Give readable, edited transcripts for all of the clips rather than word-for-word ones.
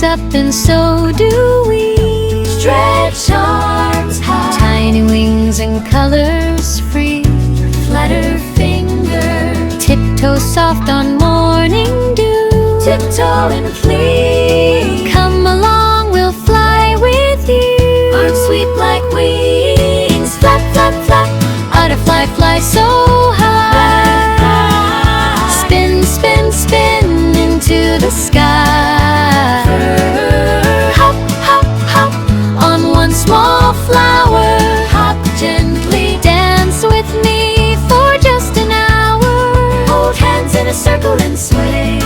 wakes up and so do we. Stretch arms high, Tiny wings and colors free. flutter fingers, Tiptoe soft on morning dew. tiptoe and flee. Come along, we'll fly with you. Arms sweep like wings, flap, flap, flap. Butterfly fly so high. Spin, spin, spin into the sky. Hop, hop, hop, On one small flower. hop gently. Dance with me for just an hour. Hold hands in a circle and sway.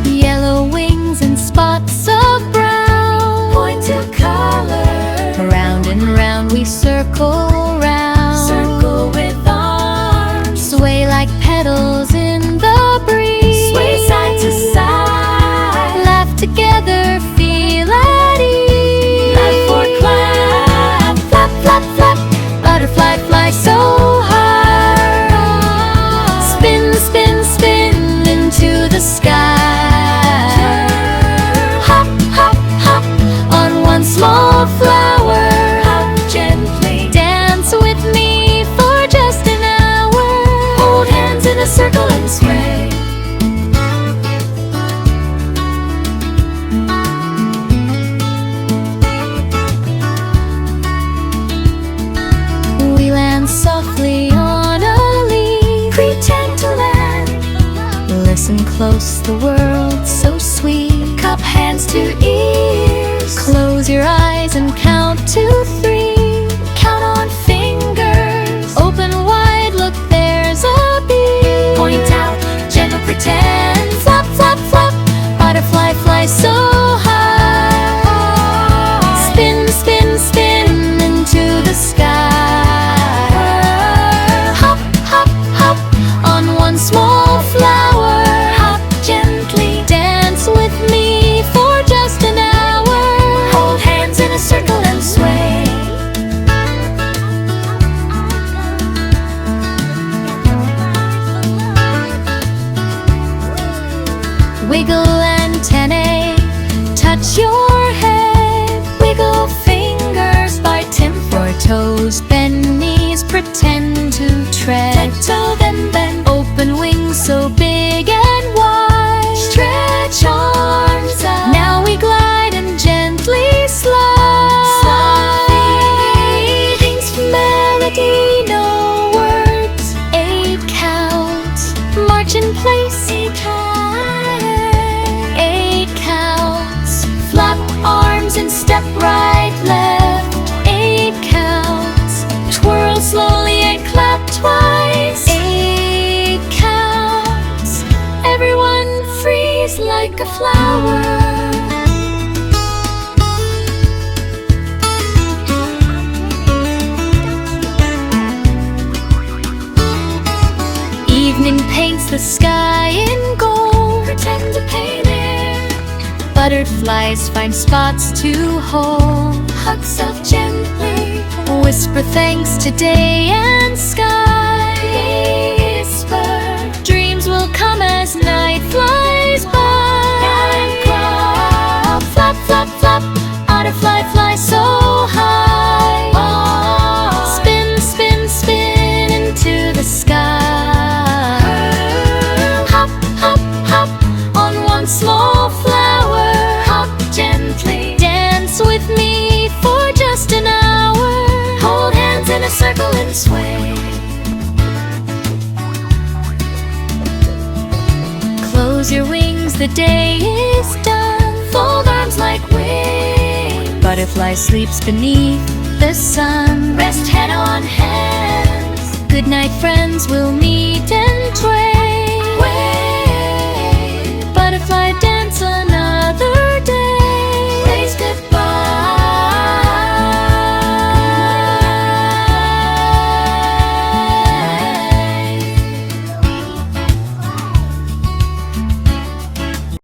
Yellow wings and spots of brown. Point to color, Round and round we circle round. circle with arms. Sway like petals in the breeze. Sway side to side. Laugh together, feel at ease. Laugh or clap, flap, flap, flap. Butterfly fly so high. Spin, spin, spin into the sky. Hop, hop, hop, On one small flower. hop gently. Dance with me for just an hour. Hold hands in a circle and sway. We land softly on a leaf. Pretend to land. Listen close, the world's so sweet. Cup hands to ears. Close your eyes and count to 3. Count on fingers. Open wide, look, there's a bee. Point out, gentle pretend. Flap, flap, flap. Butterfly fly so high. Spin, spin, spin into the sky. Hop, hop, hop. On one small flower. Hop gently. Dance with me for just an hour. Hold hands in a circle and sway. Wiggle antennae, touch your head. Wiggle fingers by Tim. For toes, bend knees, pretend to tread. Tiptoe then bend. Open wings so big and wide. Stretch arms out. Now we glide and gently slide. Softly. Things for melody, no words. 8 counts. March in place. 8 counts. Flap arms and step right, left. 8 counts. Twirl slowly and clap twice. 8 counts. Everyone freeze like a flower. Evening paints the sky in gold. Pretend to paint it. Butterflies find spots to hold. Hug self gently. Whisper thanks to day and sky. Whisper. Dreams will come as night flies by. And clap. Flap, flap, flap. Butterfly fly so high. Spin, spin, spin into the sky. Hop, hop, hop. On one small flower. Hop gently. Dance with me for just an hour. Hold hands in a circle and sway. Close your wings, the day is done. Fold arms like wings. Butterfly sleeps beneath the sun. Rest head on hands. Good night, friends, we'll meet